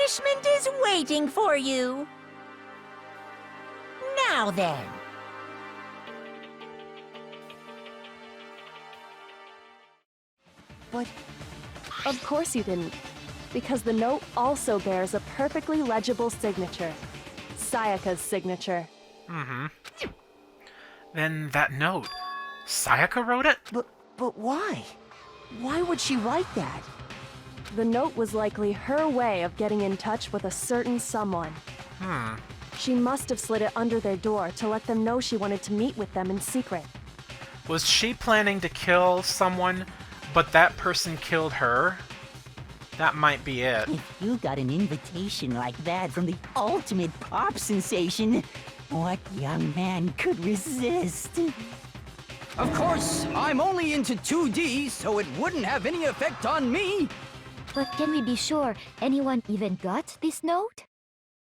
punishment is waiting for you. Now then. But of course you didn't, because the note also bears a perfectly legible signature. Sayaka's signature. Mm-hmm. Then that note, Sayaka wrote it? But why? Why would she write that? The note was likely her way of getting in touch with a certain someone. She must have slid it under their door to let them know she wanted to meet with them in secret. Was she planning to kill someone, but that person killed her? That might be it. If you got an invitation like that from the ultimate pop sensation, what young man could resist? Of course, I'm only into 2D, so it wouldn't have any effect on me. But can we be sure anyone even got this note?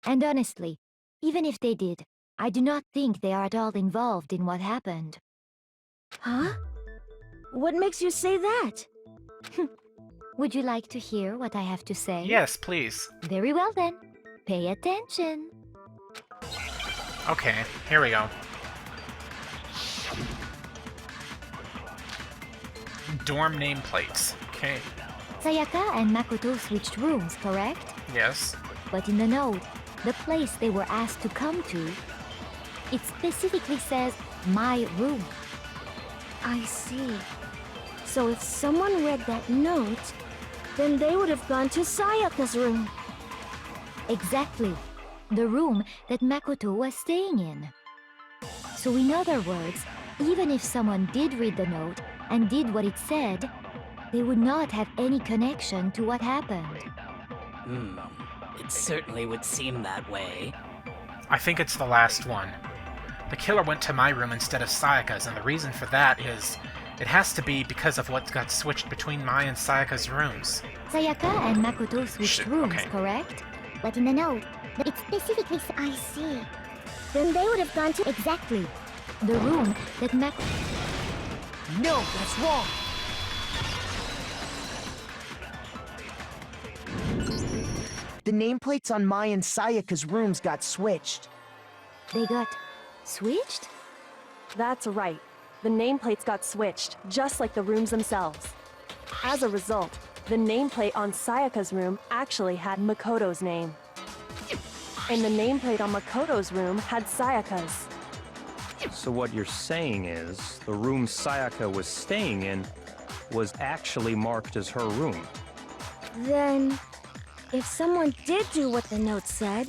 And honestly, even if they did, I do not think they are at all involved in what happened. Huh? What makes you say that? Would you like to hear what I have to say? Yes, please. Very well then. Pay attention. Okay, here we go. Dorm nameplates. Okay. Sayaka and Makoto switched rooms, correct? Yes. But in the note, the place they were asked to come to, it specifically says, my room. I see. So if someone read that note, then they would have gone to Sayaka's room. Exactly. The room that Makoto was staying in. So in other words, even if someone did read the note and did what it said, they would not have any connection to what happened. It certainly would seem that way. I think it's the last one. The killer went to my room instead of Sayaka's, and the reason for that is it has to be because of what got switched between my and Sayaka's rooms. Sayaka and Makoto switched rooms, okay. Correct? But in the note, it specifically says, I see. Then they would have gone to Exactly. The room that No, that's wrong! The nameplates on Mai and Sayaka's rooms got switched. They got switched? That's right. The nameplates got switched, just like the rooms themselves. As a result, the nameplate on Sayaka's room actually had Makoto's name. And the nameplate on Makoto's room had Sayaka's. So what you're saying is, the room Sayaka was staying in was actually marked as her room. Then, if someone did do what the note said,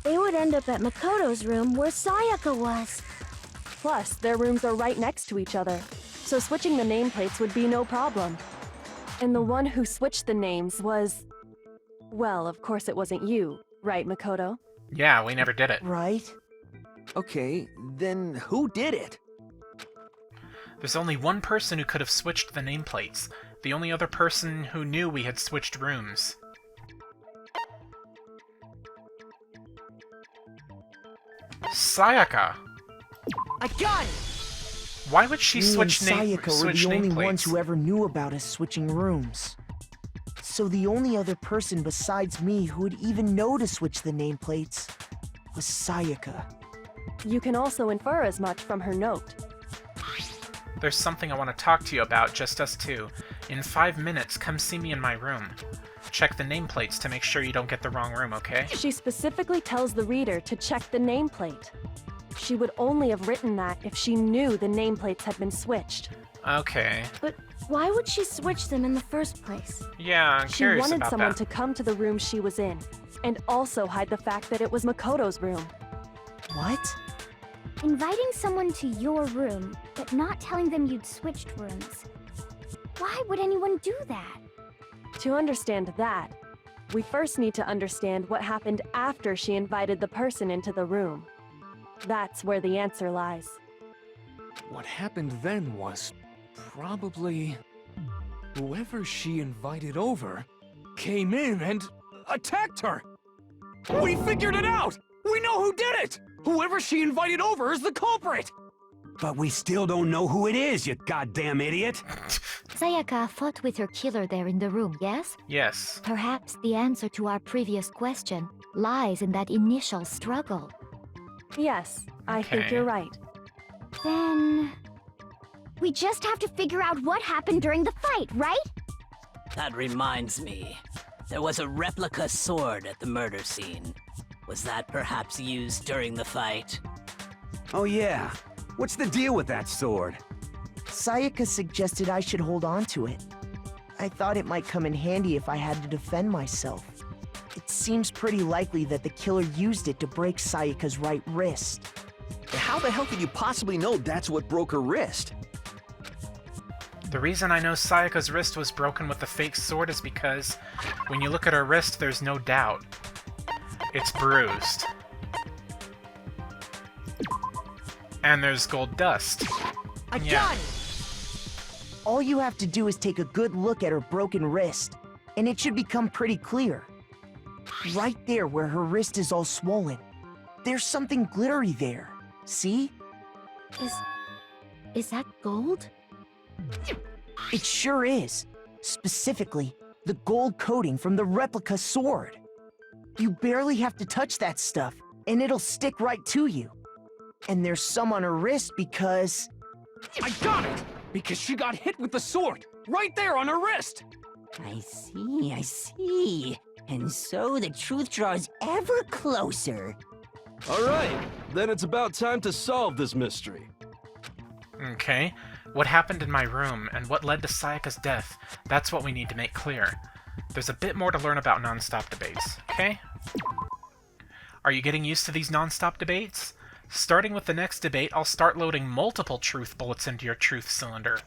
they would end up at Makoto's room where Sayaka was. Plus, their rooms are right next to each other, so switching the nameplates would be no problem. And the one who switched the names was... Well, of course it wasn't you, right, Makoto? Yeah, we never did it. Right? Okay, then who did it? There's only one person who could have switched the nameplates. The only other person who knew we had switched rooms. Sayaka! I got it! Why would she Me and switch Sayaka were the only ones nameplates? who ever knew about us switching rooms. So the only other person besides me who would even know to switch the nameplates was Sayaka. You can also infer as much from her note. There's something I want to talk to you about, just us two. In 5 minutes, come see me in my room. Check the nameplates to make sure you don't get the wrong room, okay? She specifically tells the reader to check the nameplate. She would only have written that if she knew the nameplates had been switched. Okay. But why would she switch them in the first place? Yeah, I'm She curious wanted about someone that. to come to the room she was in, and also hide the fact that it was Makoto's room. What? inviting someone to your room, but not telling them you'd switched rooms. Why would anyone do that? To understand that, we first need to understand what happened after she invited the person into the room. That's where the answer lies. What happened then was probably whoever she invited over came in and attacked her. We figured it out! We know who did it! Whoever she invited over is the culprit! But we still don't know who it is, you goddamn idiot! Sayaka fought with her killer there in the room, yes? Yes. Perhaps the answer to our previous question lies in that initial struggle. Yes, I think you're right. Then... we just have to figure out what happened during the fight, right? That reminds me. There was a replica sword at the murder scene. Was that perhaps used during the fight? Oh yeah. What's the deal with that sword? Sayaka suggested I should hold on to it. I thought it might come in handy if I had to defend myself. It seems pretty likely that the killer used it to break Sayaka's right wrist. How the hell could you possibly know that's what broke her wrist? The reason I know Sayaka's wrist was broken with the fake sword is because when you look at her wrist, there's no doubt. It's bruised. And there's gold dust. I got it! All you have to do is take a good look at her broken wrist, and it should become pretty clear. Right there where her wrist is all swollen, there's something glittery there. See? Is that gold? It sure is. Specifically, the gold coating from the replica sword. You barely have to touch that stuff, and it'll stick right to you. And there's some on her wrist because... I got it! Because she got hit with the sword! Right there on her wrist! I see. And so the truth draws ever closer. All right, then it's about time to solve this mystery. Okay. What happened in my room, and what led to Sayaka's death, that's what we need to make clear. There's a bit more to learn about non-stop debates, okay? Are you getting used to these non-stop debates? Starting with the next debate, I'll start loading multiple truth bullets into your truth cylinder.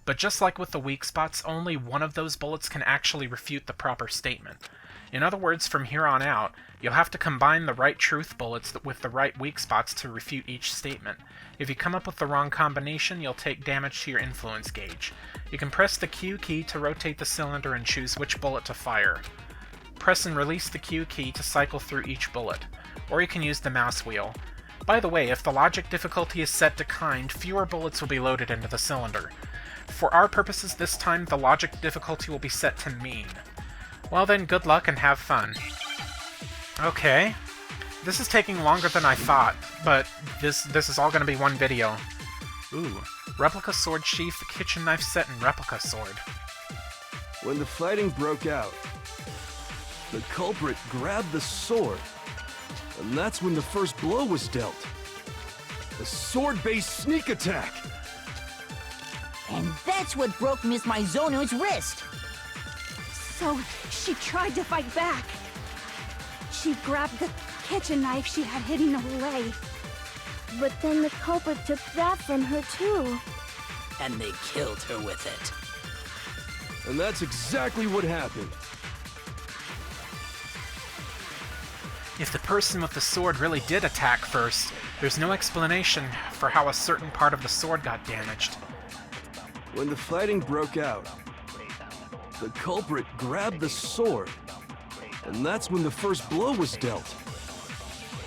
But just like with the weak spots, only one of those bullets can actually refute the proper statement. In other words, from here on out, you'll have to combine the right truth bullets with the right weak spots to refute each statement. If you come up with the wrong combination, you'll take damage to your influence gauge. You can press the Q key to rotate the cylinder and choose which bullet to fire. Press and release the Q key to cycle through each bullet, or you can use the mouse wheel. By the way, if the logic difficulty is set to kind, fewer bullets will be loaded into the cylinder. For our purposes this time, the logic difficulty will be set to mean. Well then, good luck and have fun. Okay. This is taking longer than I thought, but this is all gonna be one video. Ooh. Replica sword sheath, kitchen knife set, and replica sword. When the fighting broke out, the culprit grabbed the sword, and that's when the first blow was dealt. A sword-based sneak attack! And that's what broke Miss Mizono's wrist. So, she tried to fight back. She grabbed the kitchen knife she had hidden away. But then the culprit took that from her too. And they killed her with it. And that's exactly what happened. If the person with the sword really did attack first, there's no explanation for how a certain part of the sword got damaged. When the fighting broke out, the culprit grabbed the sword, and that's when the first blow was dealt.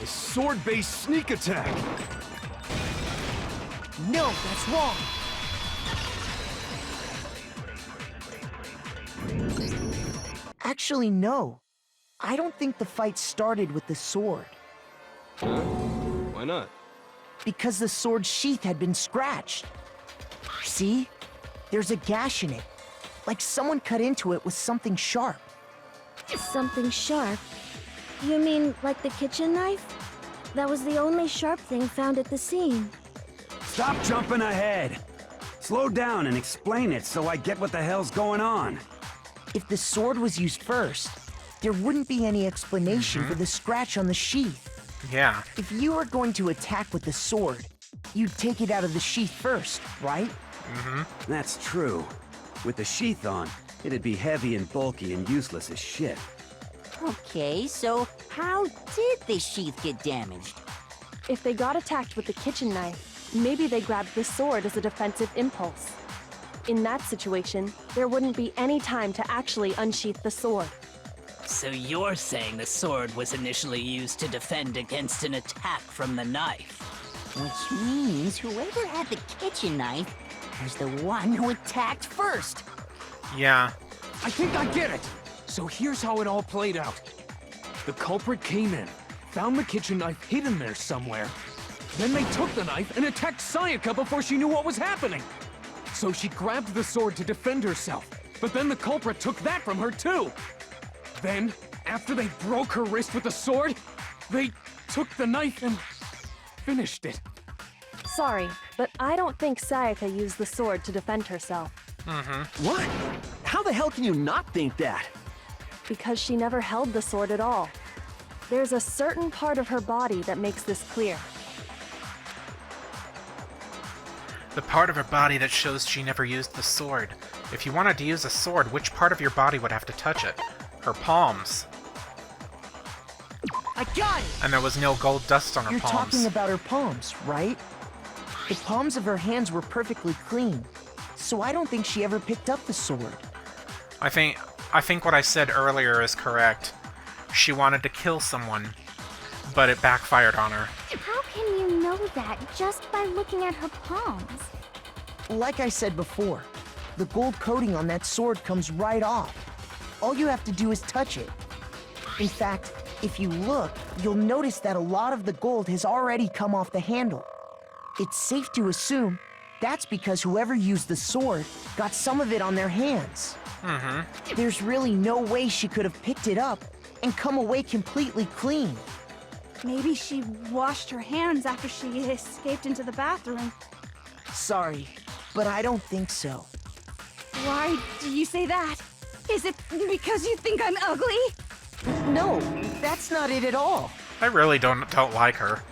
A sword-based sneak attack! No, that's wrong! Actually, no. I don't think the fight started with the sword. Huh? Why not? Because the sword's sheath had been scratched. See? There's a gash in it. Like someone cut into it with something sharp. Something sharp? You mean like the kitchen knife? That was the only sharp thing found at the scene. Stop jumping ahead! Slow down and explain it so I get what the hell's going on. If the sword was used first, there wouldn't be any explanation for the scratch on the sheath. Yeah. If you were going to attack with the sword, you'd take it out of the sheath first, right? That's true. With the sheath on, it'd be heavy and bulky and useless as shit. Okay, so how did the sheath get damaged? If they got attacked with the kitchen knife, maybe they grabbed the sword as a defensive impulse. In that situation, there wouldn't be any time to actually unsheath the sword. So you're saying the sword was initially used to defend against an attack from the knife? Which means whoever had the kitchen knife was the one who attacked first. Yeah. I think I get it. So here's how it all played out. The culprit came in, found the kitchen knife hidden there somewhere. Then they took the knife and attacked Sayaka before she knew what was happening. So she grabbed the sword to defend herself, but then the culprit took that from her too. Then, after they broke her wrist with the sword, they took the knife and finished it. Sorry, but I don't think Sayaka used the sword to defend herself. What? How the hell can you not think that? Because she never held the sword at all. There's a certain part of her body that makes this clear. The part of her body that shows she never used the sword. If you wanted to use a sword, which part of your body would have to touch it? Her palms. I got it! And there was no gold dust on her You're palms. talking about her palms, right? The palms of her hands were perfectly clean, so I don't think she ever picked up the sword. I think what I said earlier is correct. She wanted to kill someone, but it backfired on her. How can you know that just by looking at her palms? Like I said before, the gold coating on that sword comes right off. All you have to do is touch it. In fact, if you look, you'll notice that a lot of the gold has already come off the handle. It's safe to assume that's because whoever used the sword got some of it on their hands. There's really no way she could have picked it up and come away completely clean. Maybe she washed her hands after she escaped into the bathroom. Sorry, but I don't think so. Why do you say that? Is it because you think I'm ugly? No, that's not it at all. I really don't like her.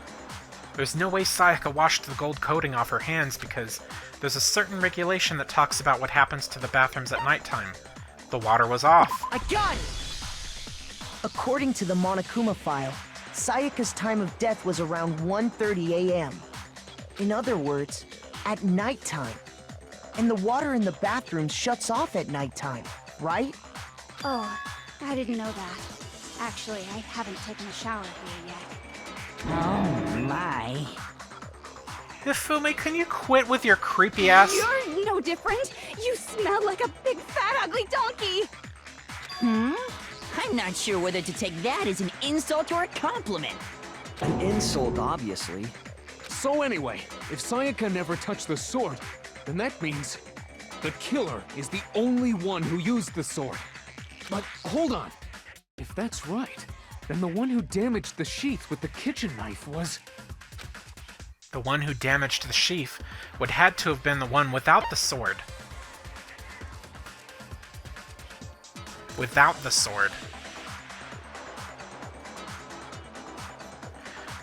There's no way Sayaka washed the gold coating off her hands because there's a certain regulation that talks about what happens to the bathrooms at nighttime. The water was off. I got it! According to the Monokuma file, Sayaka's time of death was around 1:30 a.m. In other words, at nighttime. And the water in the bathroom shuts off at nighttime, right? Oh, I didn't know that. Actually, I haven't taken a shower here yet. Oh my. Hifumi, can you quit with your creepy ass? You're no different. You smell like a big fat ugly donkey. I'm not sure whether to take that as an insult or a compliment. An insult, obviously. So anyway, if Sayaka never touched the sword, then that means the killer is the only one who used the sword. But hold on. If that's right, then the one who damaged the sheath with the kitchen knife was... The one who damaged the sheath would had to have been the one without the sword. Without the sword.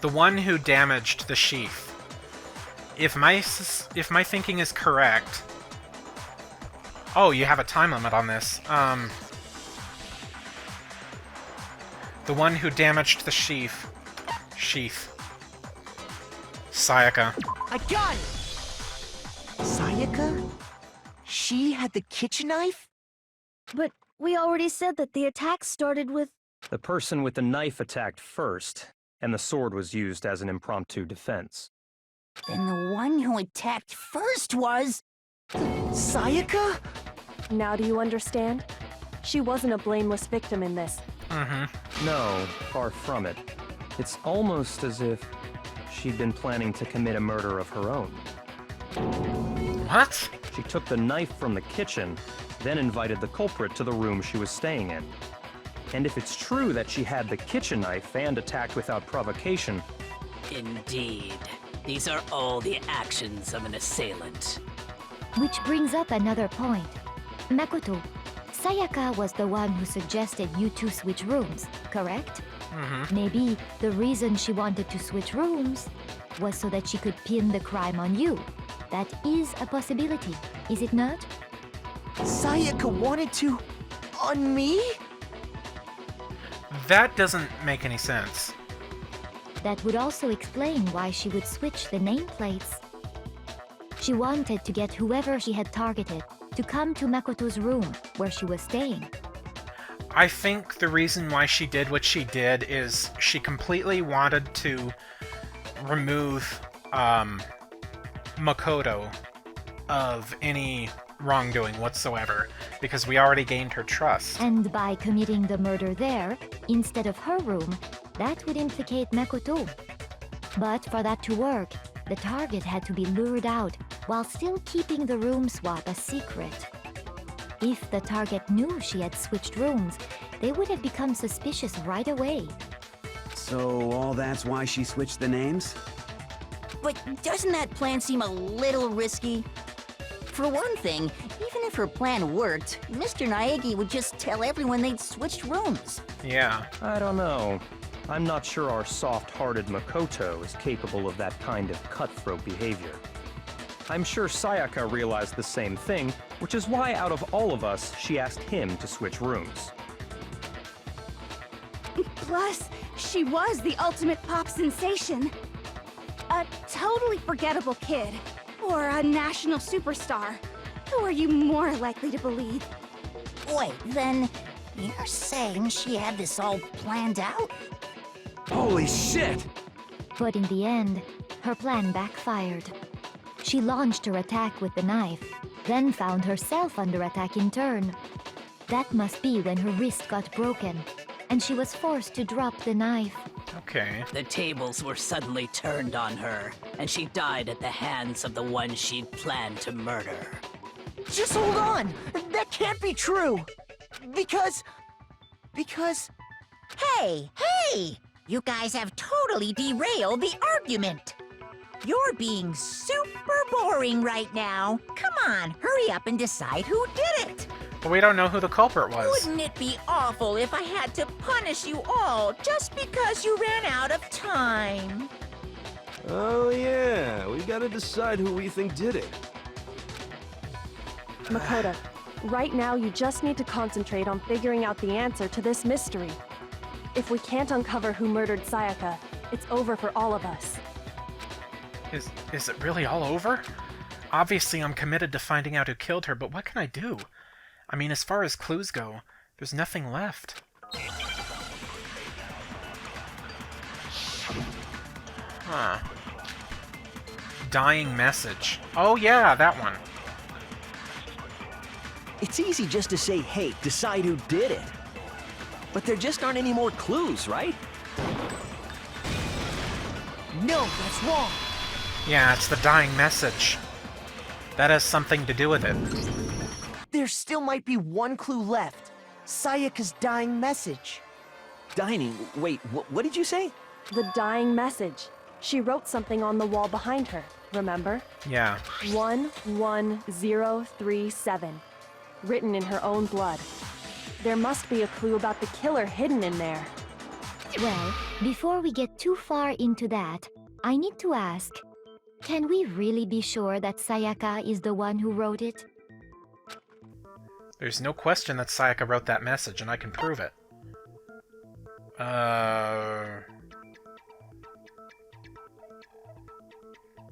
The one who damaged the sheath. If my thinking is correct... Oh, you have a time limit on this. The one who damaged the sheath. Sayaka. I got it! Sayaka? She had the kitchen knife? But we already said that the attack started with... The person with the knife attacked first, and the sword was used as an impromptu defense. Then the one who attacked first was... Sayaka? Now do you understand? She wasn't a blameless victim in this. No, far from it. It's almost as if she'd been planning to commit a murder of her own. What? She took the knife from the kitchen, then invited the culprit to the room she was staying in. And if it's true that she had the kitchen knife and attacked without provocation... Indeed. These are all the actions of an assailant. Which brings up another point. Makoto, Sayaka was the one who suggested you two switch rooms, correct? Maybe the reason she wanted to switch rooms was so that she could pin the crime on you. That is a possibility, is it not? Sayaka wanted to... on me? That doesn't make any sense. That would also explain why she would switch the nameplates. She wanted to get whoever she had targeted to come to Makoto's room where she was staying. I think the reason why she did what she did is she completely wanted to remove Makoto of any wrongdoing whatsoever, because we already gained her trust. And by committing the murder there, instead of her room, that would implicate Makoto. But for that to work, the target had to be lured out while still keeping the room swap a secret. If the target knew she had switched rooms, they would have become suspicious right away. So all that's why she switched the names? But doesn't that plan seem a little risky? For one thing, even if her plan worked, Mr. Naegi would just tell everyone they'd switched rooms. Yeah. I don't know. I'm not sure our soft-hearted Makoto is capable of that kind of cutthroat behavior. I'm sure Sayaka realized the same thing, which is why out of all of us, she asked him to switch rooms. Plus, she was the ultimate pop sensation. A totally forgettable kid. Or a national superstar. Who are you more likely to believe? Wait, then you're saying she had this all planned out? Holy shit! But in the end, her plan backfired. She launched her attack with the knife, then found herself under attack in turn. That must be when her wrist got broken, and she was forced to drop the knife. Okay. The tables were suddenly turned on her, and she died at the hands of the one she'd planned to murder. Just hold on! That can't be true! Because... Hey! You guys have totally derailed the argument! You're being super boring right now. Come on, hurry up and decide who did it! But we don't know who the culprit was. Wouldn't it be awful if I had to punish you all just because you ran out of time? Oh yeah, we gotta decide who we think did it. Makoto, right now you just need to concentrate on figuring out the answer to this mystery. If we can't uncover who murdered Sayaka, it's over for all of us. Is it really all over? Obviously I'm committed to finding out who killed her, but what can I do? I mean, as far as clues go, there's nothing left. Huh. Dying message. Oh yeah, that one. it's easy just to say, hey, decide who did it. But there just aren't any more clues, right? No, that's wrong. Yeah, it's the dying message. That has something to do with it. There still might be one clue left. Sayaka's dying message. Dining? Wait, what did you say? The dying message. She wrote something on the wall behind her, remember? Yeah. 11037. Written in her own blood. There must be a clue about the killer hidden in there. Well, before we get too far into that, I need to ask, can we really be sure that Sayaka is the one who wrote it? There's no question that Sayaka wrote that message, and I can prove it.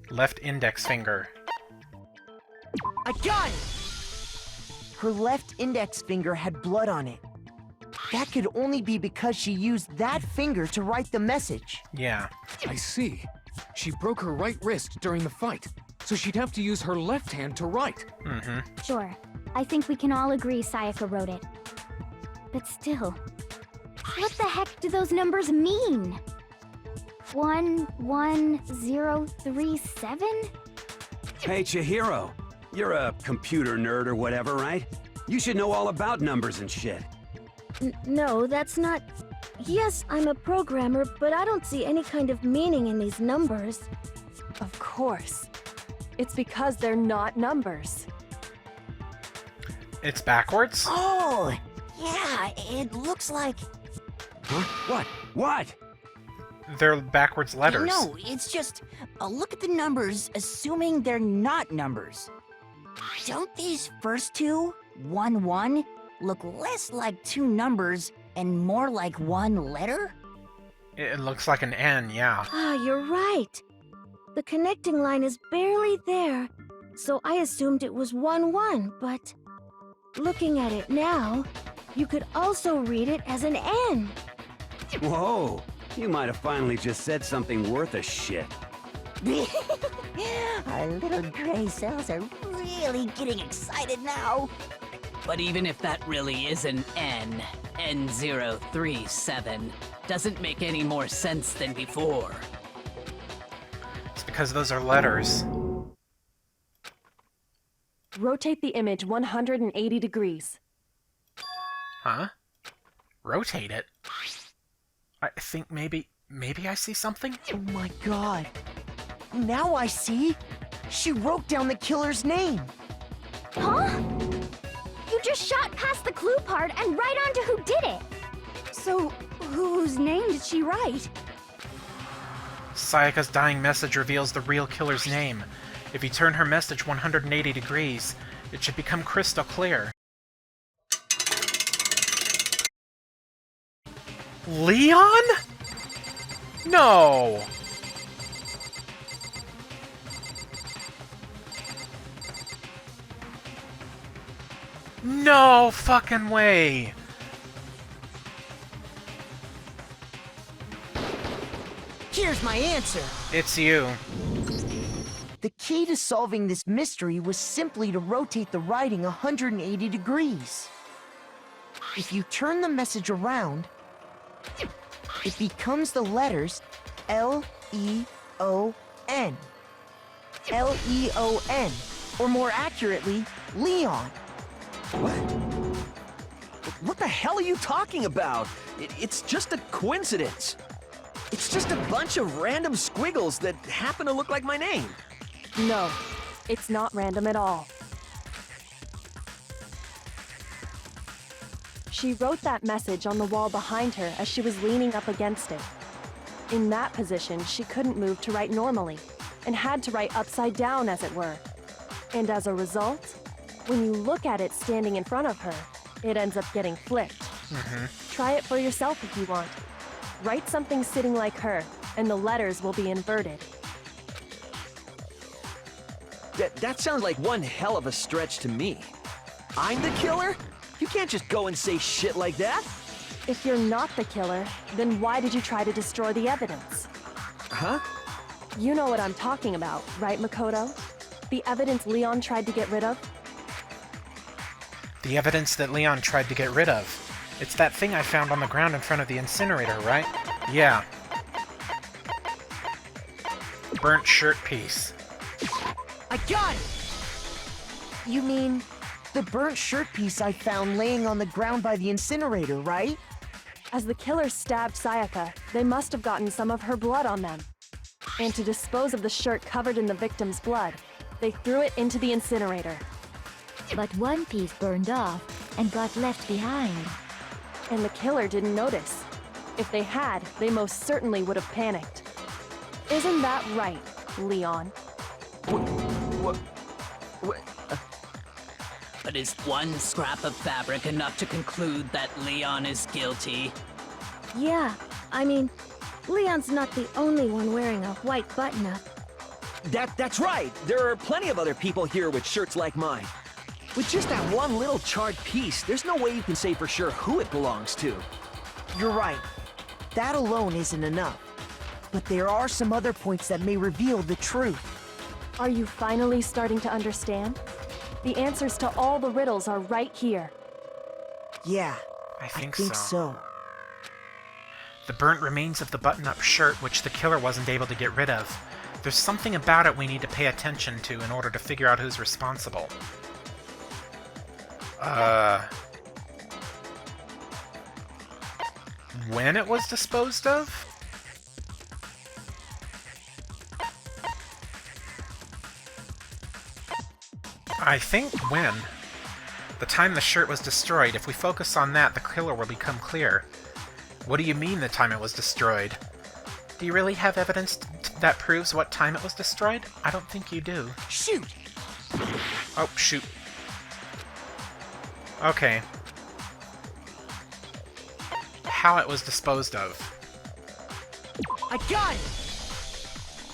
Left index finger. I got it! Her left index finger had blood on it. That could only be because she used that finger to write the message. Yeah. I see. She broke her right wrist during the fight, so she'd have to use her left hand to write. Mm-hmm. Sure. I think we can all agree Sayaka wrote it. But still, what the heck do those numbers mean? 11037? Hey, Chihiro. You're a computer nerd or whatever, right? You should know all about numbers and shit. No, that's not... Yes, I'm a programmer, but I don't see any kind of meaning in these numbers. Of course. It's because they're not numbers. It's backwards? Oh, yeah, it looks like... Huh? What? What? They're backwards letters. No, it's just... look at the numbers, assuming they're not numbers. Don't these first two, 1-1, look less like two numbers and more like one letter? It looks like an N, yeah. Ah, you're right. The connecting line is barely there, so I assumed it was 1-1, but... Looking at it now, you could also read it as an N. Whoa! You might have finally just said something worth a shit. Our little gray cells are really getting excited now. But even if that really is an N037, doesn't make any more sense than before. It's because those are letters. Rotate the image 180 degrees. Huh? Rotate it? I think maybe I see something? Oh my god. Now I see. She wrote down the killer's name. Huh? You just shot past the clue part and right onto who did it. So, whose name did she write? Sayaka's dying message reveals the real killer's name. If you turn her message 180 degrees, it should become crystal clear. Leon? No! No fucking way! Here's my answer. It's you. The key to solving this mystery was simply to rotate the writing 180 degrees. If you turn the message around, it becomes the letters L-E-O-N. L-E-O-N, or more accurately, Leon. What? What the hell are you talking about? It's just a coincidence. It's just a bunch of random squiggles that happen to look like my name. No, it's not random at all. She wrote that message on the wall behind her as she was leaning up against it. In that position, she couldn't move to write normally, and had to write upside down, as it were. And as a result, when you look at it standing in front of her, it ends up getting flipped. Try it for yourself if you want. Write something sitting like her, and the letters will be inverted. That sounds like one hell of a stretch to me. I'm the killer? You can't just go and say shit like that. If you're not the killer, then why did you try to destroy the evidence? Huh? You know what I'm talking about, right, Makoto? The evidence Leon tried to get rid of? The evidence that Leon tried to get rid of. It's that thing I found on the ground in front of the incinerator, right? Yeah. Burnt shirt piece. I got it! You mean the burnt shirt piece I found laying on the ground by the incinerator, right? As the killer stabbed Sayaka, they must have gotten some of her blood on them. And to dispose of the shirt covered in the victim's blood, they threw it into the incinerator. But one piece burned off and got left behind. And the killer didn't notice. If they had, they most certainly would have panicked. Isn't that right, Leon? What? But is one scrap of fabric enough to conclude that Leon is guilty? Yeah, I mean, Leon's not the only one wearing a white button-up. That's right. There are plenty of other people here with shirts like mine. With just that one little charred piece, there's no way you can say for sure who it belongs to. You're right. That alone isn't enough. But there are some other points that may reveal the truth. Are you finally starting to understand? The answers to all the riddles are right here. Yeah, I think so. The burnt remains of the button-up shirt, which the killer wasn't able to get rid of. There's something about it we need to pay attention to in order to figure out who's responsible. When it was disposed of? I think when. The time the shirt was destroyed. If we focus on that, the killer will become clear. What do you mean the time it was destroyed? Do you really have evidence that proves what time it was destroyed? I don't think you do. Shoot! Oh, shoot. Okay. How it was disposed of. I got it!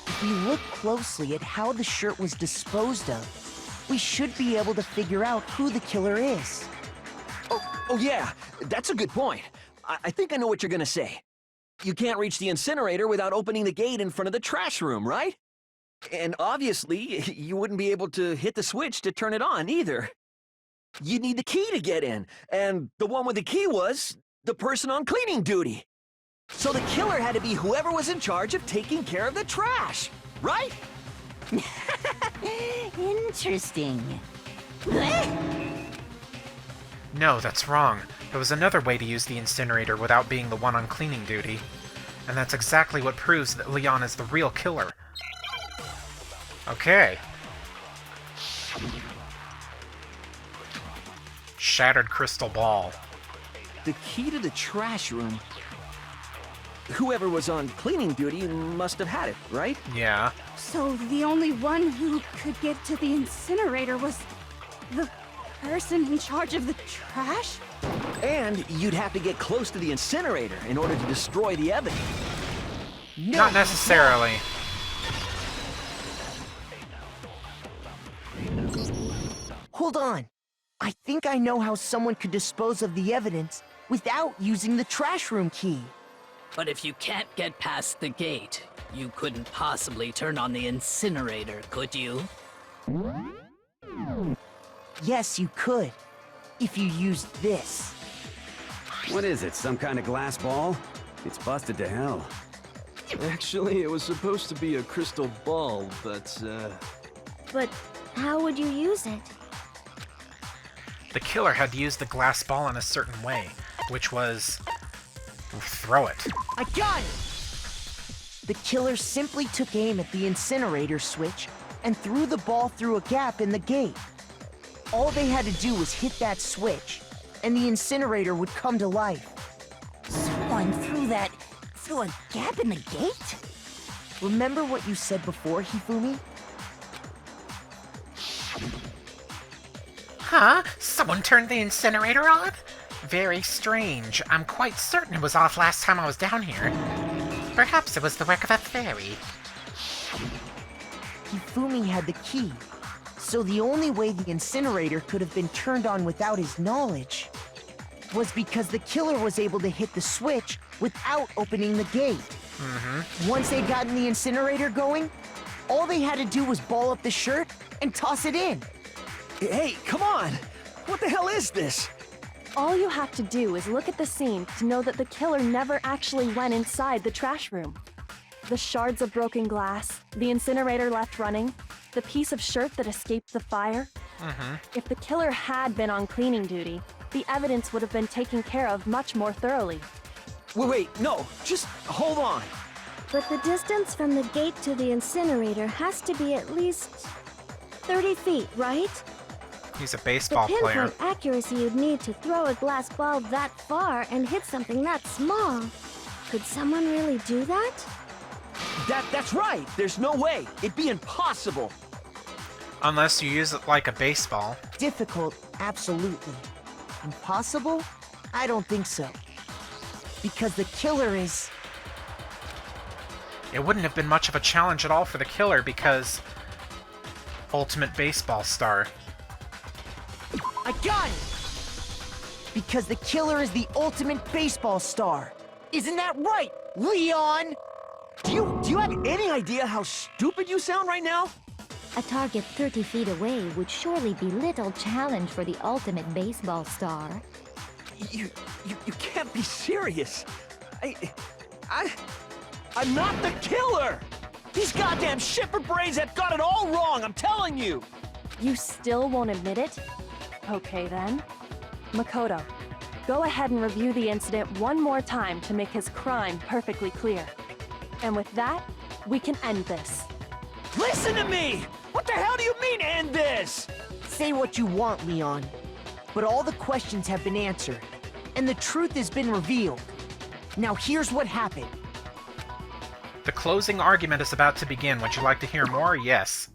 If we look closely at how the shirt was disposed of, we should be able to figure out who the killer is. Oh yeah, that's a good point. I think I know what you're gonna say. You can't reach the incinerator without opening the gate in front of the trash room, right? And obviously, you wouldn't be able to hit the switch to turn it on either. You'd need the key to get in, and the one with the key was the person on cleaning duty. So the killer had to be whoever was in charge of taking care of the trash, right? Interesting. No, that's wrong. There was another way to use the incinerator without being the one on cleaning duty. And that's exactly what proves that Leon is the real killer. Okay. Shattered crystal ball. The key to the trash room. Whoever was on cleaning duty must have had it, right? Yeah. So the only one who could get to the incinerator was the person in charge of the trash? And you'd have to get close to the incinerator in order to destroy the evidence. No. Not necessarily. Hold on. I think I know how someone could dispose of the evidence without using the trash room key. But if you can't get past the gate, you couldn't possibly turn on the incinerator, could you? Yes, you could. If you used this. What is it, some kind of glass ball? It's busted to hell. Actually, it was supposed to be a crystal ball, but, But how would you use it? The killer had to use the glass ball in a certain way, which was... throw it. I got it! The killer simply took aim at the incinerator switch and threw the ball through a gap in the gate. All they had to do was hit that switch, and the incinerator would come to life. Someone threw a gap in the gate? Remember what you said before, Hifumi? Huh? Someone turned the incinerator on? Very strange. I'm quite certain it was off last time I was down here. Perhaps it was the work of a fairy. Hifumi had the key, so the only way the incinerator could have been turned on without his knowledge was because the killer was able to hit the switch without opening the gate. Once they'd gotten the incinerator going, all they had to do was ball up the shirt and toss it in. Hey, come on! What the hell is this? All you have to do is look at the scene to know that the killer never actually went inside the trash room. The shards of broken glass, the incinerator left running, the piece of shirt that escaped the fire. If the killer had been on cleaning duty, the evidence would have been taken care of much more thoroughly. Wait, no, just hold on. But the distance from the gate to the incinerator has to be at least 30 feet, right? He's a baseball the player. pinpoint accuracy you'd need to throw a glass ball that far and hit something that small. Could someone really do that? That's right. There's no way. It'd be impossible. Unless you use it like a baseball. Difficult, absolutely. Impossible? I don't think so. Because the killer is... It wouldn't have been much of a challenge at all for the killer because... Ultimate baseball star. I got it! Because the killer is the ultimate baseball star. Isn't that right, Leon? Do you have any idea how stupid you sound right now? A target 30 feet away would surely be little challenge for the ultimate baseball star. You can't be serious. I'm not the killer! These goddamn shepherd brains have got it all wrong, I'm telling you! You still won't admit it? Okay then. Makoto, go ahead and review the incident one more time to make his crime perfectly clear. And with that, we can end this. Listen to me! What the hell do you mean, end this? Say what you want, Leon. But all the questions have been answered, and the truth has been revealed. Now here's what happened. The closing argument is about to begin. Would you like to hear more? Yes.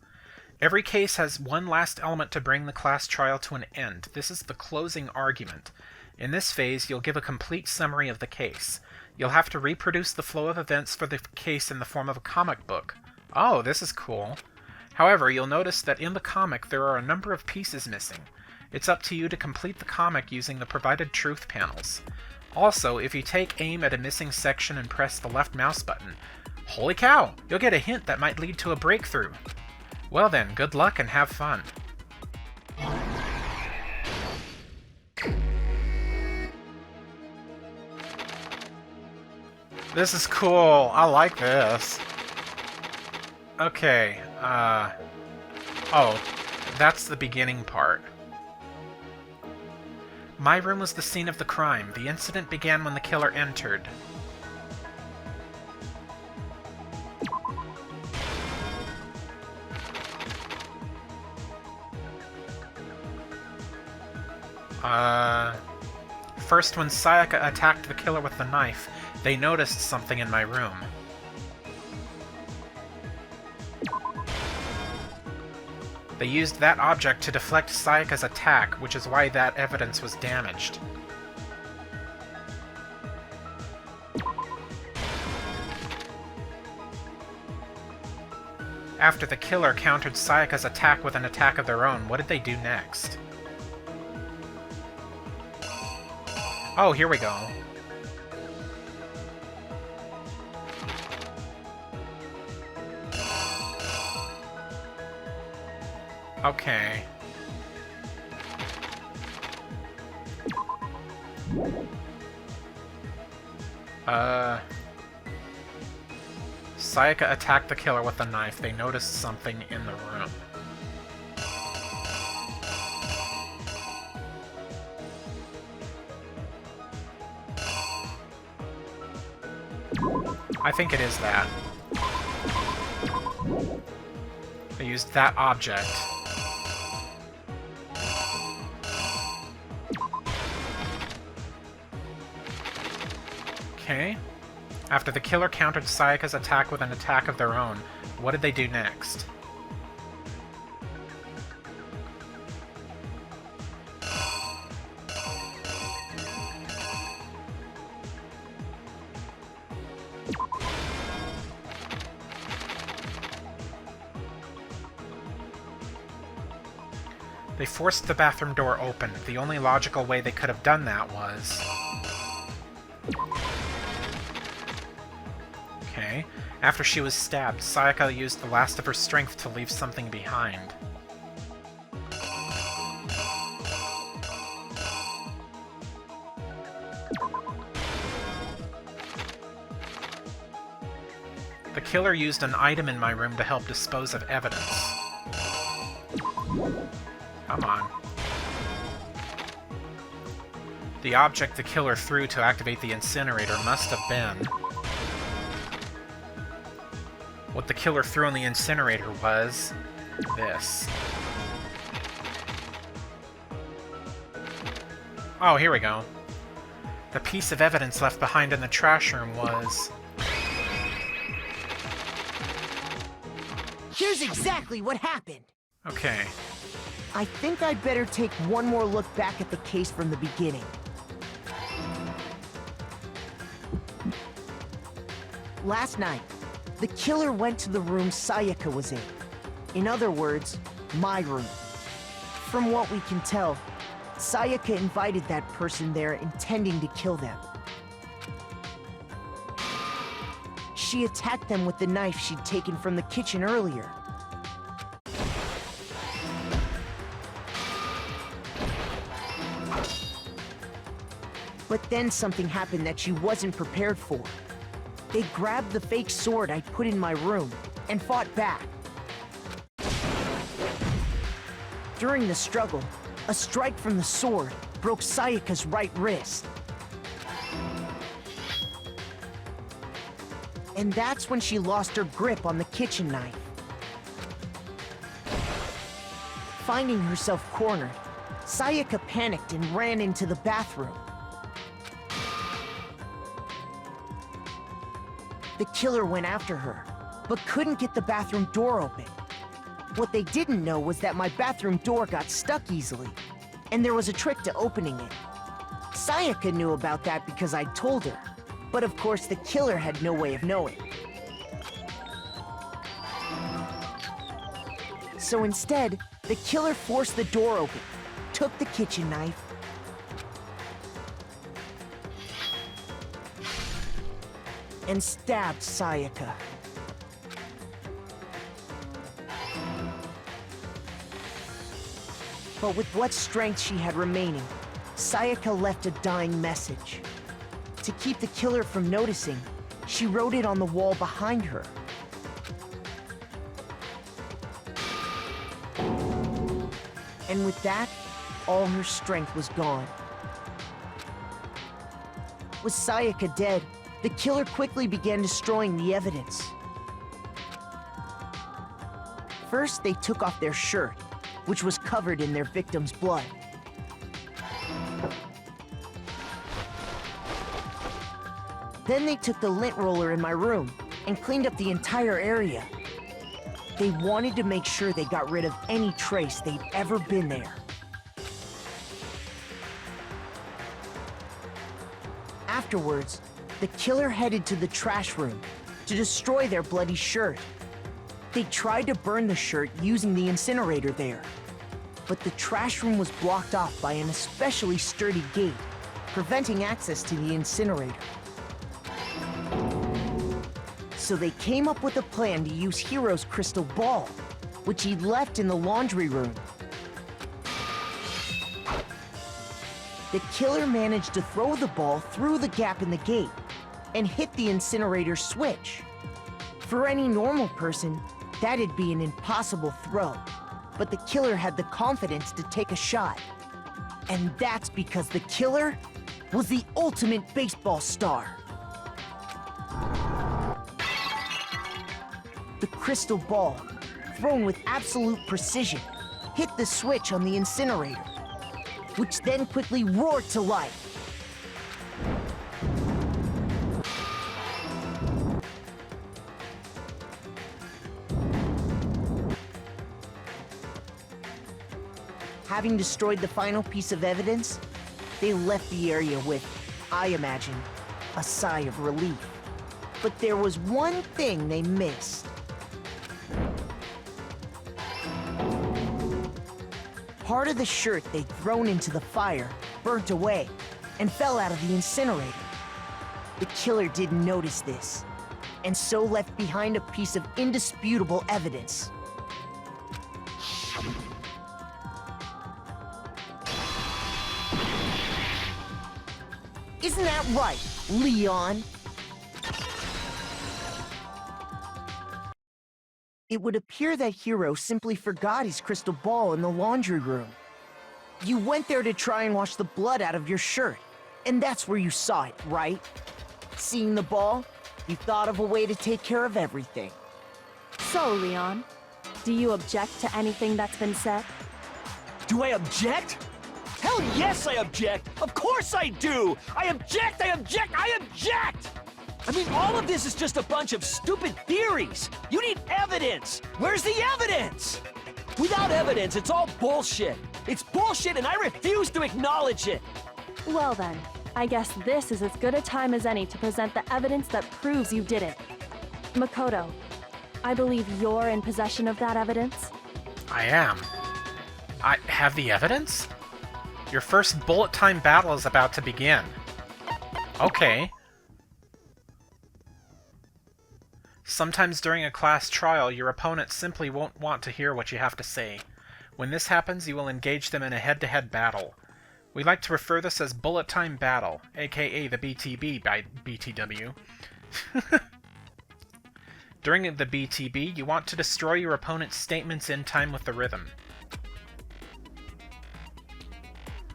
Every case has one last element to bring the class trial to an end. This is the closing argument. In this phase, you'll give a complete summary of the case. You'll have to reproduce the flow of events for the case in the form of a comic book. Oh, this is cool. However, you'll notice that in the comic there are a number of pieces missing. It's up to you to complete the comic using the provided truth panels. Also, if you take aim at a missing section and press the left mouse button, Holy cow! You'll get a hint that might lead to a breakthrough. Well then, good luck and have fun. This is cool. I like this. Okay, oh, that's the beginning part. My room was the scene of the crime. The incident began when the killer entered. First, when Sayaka attacked the killer with the knife, they noticed something in my room. They used that object to deflect Sayaka's attack, which is why that evidence was damaged. After the killer countered Sayaka's attack with an attack of their own, what did they do next? Oh, here we go. Okay. Sayaka attacked the killer with a knife. They noticed something in the room. I think it is that. They used that object. Okay. After the killer countered Sayaka's attack with an attack of their own, what did they do next? They forced the bathroom door open. The only logical way they could have done that was... Okay. After she was stabbed, Sayaka used the last of her strength to leave something behind. The killer used an item in my room to help dispose of evidence. Come on. The object the killer threw to activate the incinerator must have been... What the killer threw on the incinerator was... this. Oh, here we go. The piece of evidence left behind in the trash room was... Here's exactly what happened! Okay. I think I'd better take one more look back at the case from the beginning. Last night, the killer went to the room Sayaka was in. In other words, my room. From what we can tell, Sayaka invited that person there intending to kill them. She attacked them with the knife she'd taken from the kitchen earlier. But then something happened that she wasn't prepared for. They grabbed the fake sword I put in my room and fought back. During the struggle, a strike from the sword broke Sayaka's right wrist. And that's when she lost her grip on the kitchen knife. Finding herself cornered, Sayaka panicked and ran into the bathroom. The killer went after her, but couldn't get the bathroom door open. What they didn't know was that my bathroom door got stuck easily, and there was a trick to opening it. Sayaka knew about that because I told her, but of course the killer had no way of knowing. So instead, the killer forced the door open, took the kitchen knife, and stabbed Sayaka. But with what strength she had remaining, Sayaka left a dying message. To keep the killer from noticing, she wrote it on the wall behind her. And with that, all her strength was gone. With Sayaka dead, the killer quickly began destroying the evidence. First, they took off their shirt, which was covered in their victim's blood. Then they took the lint roller in my room and cleaned up the entire area. They wanted to make sure they got rid of any trace they'd ever been there. Afterwards, the killer headed to the trash room to destroy their bloody shirt. They tried to burn the shirt using the incinerator there, but the trash room was blocked off by an especially sturdy gate, preventing access to the incinerator. So they came up with a plan to use Hiro's crystal ball, which he'd left in the laundry room. The killer managed to throw the ball through the gap in the gate and hit the incinerator switch. For any normal person, that'd be an impossible throw, but the killer had the confidence to take a shot. And that's because the killer was the ultimate baseball star. The crystal ball, thrown with absolute precision, hit the switch on the incinerator, which then quickly roared to life. Having destroyed the final piece of evidence, they left the area with, I imagine, a sigh of relief. But there was one thing they missed. Part of the shirt they'd thrown into the fire burnt away and fell out of the incinerator. The killer didn't notice this, and so left behind a piece of indisputable evidence. Isn't that right, Leon? It would appear that Hiro simply forgot his crystal ball in the laundry room. You went there to try and wash the blood out of your shirt, and that's where you saw it, right? Seeing the ball, you thought of a way to take care of everything. So, Leon, do you object to anything that's been said? Do I object? Hell yes, I object! Of course I do! I object! I object! I object! I mean, all of this is just a bunch of stupid theories! You need evidence! Where's the evidence? Without evidence, it's all bullshit! It's bullshit and I refuse to acknowledge it! Well then, I guess this is as good a time as any to present the evidence that proves you did it. Makoto, I believe you're in possession of that evidence? I am. I have the evidence? Your first bullet time battle is about to begin. Okay. Sometimes during a class trial, your opponent simply won't want to hear what you have to say. When this happens, you will engage them in a head-to-head battle. We like to refer this as bullet time battle, aka the BTB by BTW. During the BTB, you want to destroy your opponent's statements in time with the rhythm.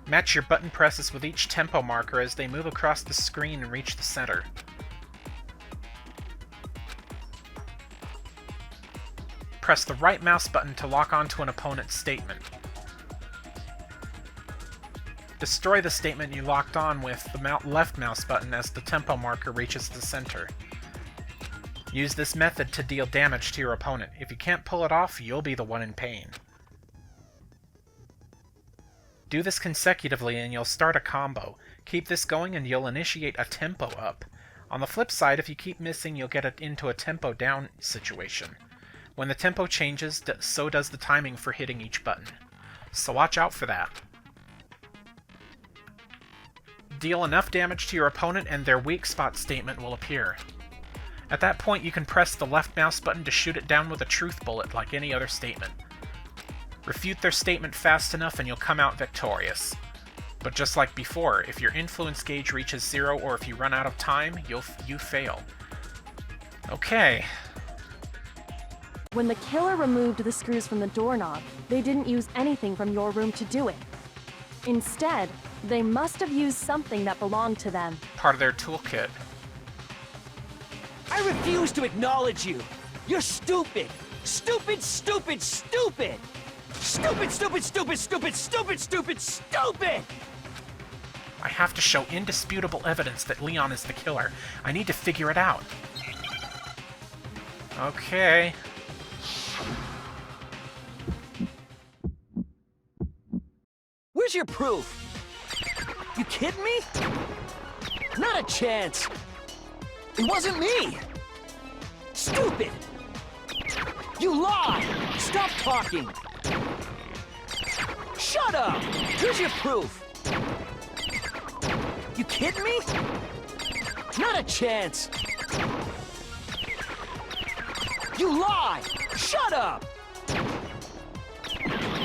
Match your button presses with each tempo marker as they move across the screen and reach the center. Press the right mouse button to lock onto an opponent's statement. Destroy the statement you locked on with the left mouse button as the tempo marker reaches the center. Use this method to deal damage to your opponent. If you can't pull it off, you'll be the one in pain. Do this consecutively and you'll start a combo. Keep this going and you'll initiate a tempo up. On the flip side, if you keep missing, you'll get into a tempo down situation. When the tempo changes, so does the timing for hitting each button. So watch out for that. Deal enough damage to your opponent and their weak spot statement will appear. At that point, you can press the left mouse button to shoot it down with a truth bullet like any other statement. Refute their statement fast enough and you'll come out victorious. But just like before, if your influence gauge reaches 0 or if you run out of time, you fail. Okay. When the killer removed the screws from the doorknob, they didn't use anything from your room to do it. Instead, they must have used something that belonged to them. Part of their toolkit. I refuse to acknowledge you! You're stupid! Stupid, stupid, stupid! Stupid, stupid, stupid, stupid, stupid, stupid, stupid! I have to show indisputable evidence that Leon is the killer. I need to figure it out. Okay. Where's your proof? You kidding me? Not a chance! It wasn't me! Stupid! You lie! Stop talking! Shut up! Here's your proof! You kidding me? Not a chance! You lie! Shut up!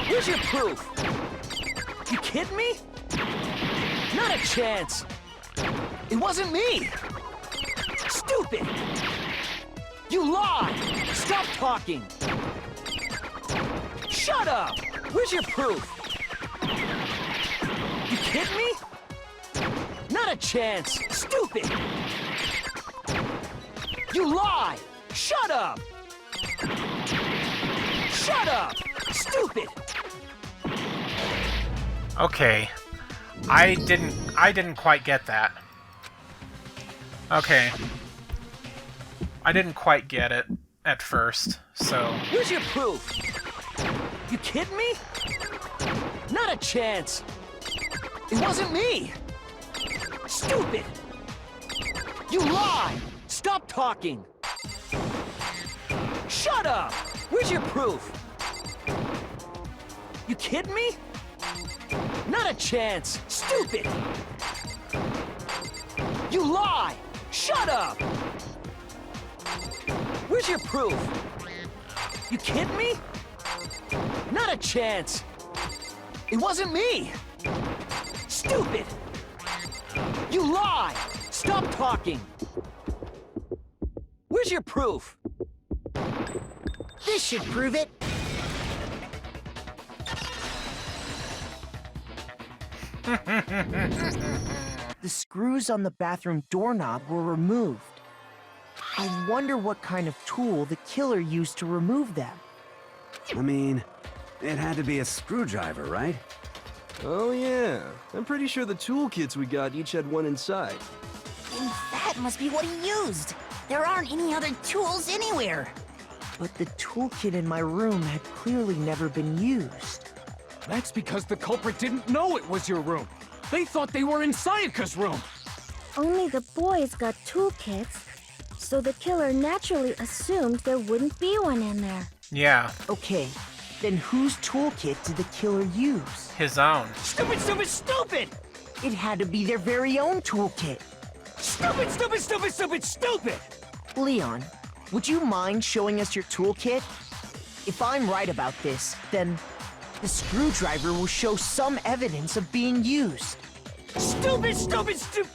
Here's your proof! You kidding me? Not a chance! It wasn't me! Stupid! You lie! Stop talking! Shut up! Where's your proof? You kidding me? Not a chance! Stupid! You lie! Shut up! Shut up! Stupid! Okay. I didn't quite get that. Okay. I didn't quite get it at first, so... Where's your proof? You kidding me? Not a chance! It wasn't me! Stupid! You lie! Stop talking! Shut up! Where's your proof? You kidding me? Not a chance! Stupid! You lie! Shut up! Where's your proof? You kidding me? Not a chance! It wasn't me! Stupid! You lie! Stop talking! Where's your proof? This should prove it. The screws on the bathroom doorknob were removed. I wonder what kind of tool the killer used to remove them. I mean, it had to be a screwdriver, right? Oh yeah, I'm pretty sure the toolkits we got each had one inside. And that must be what he used. There aren't any other tools anywhere. But the toolkit in my room had clearly never been used. That's because the culprit didn't know it was your room. They thought they were in Sayaka's room. Only the boys got toolkits, so the killer naturally assumed there wouldn't be one in there. Yeah. Okay, then whose toolkit did the killer use? His own. Stupid, stupid, stupid! It had to be their very own toolkit. Stupid, stupid, stupid, stupid, stupid! Leon, would you mind showing us your toolkit? If I'm right about this, then the screwdriver will show some evidence of being used. Stupid, stupid, stupid!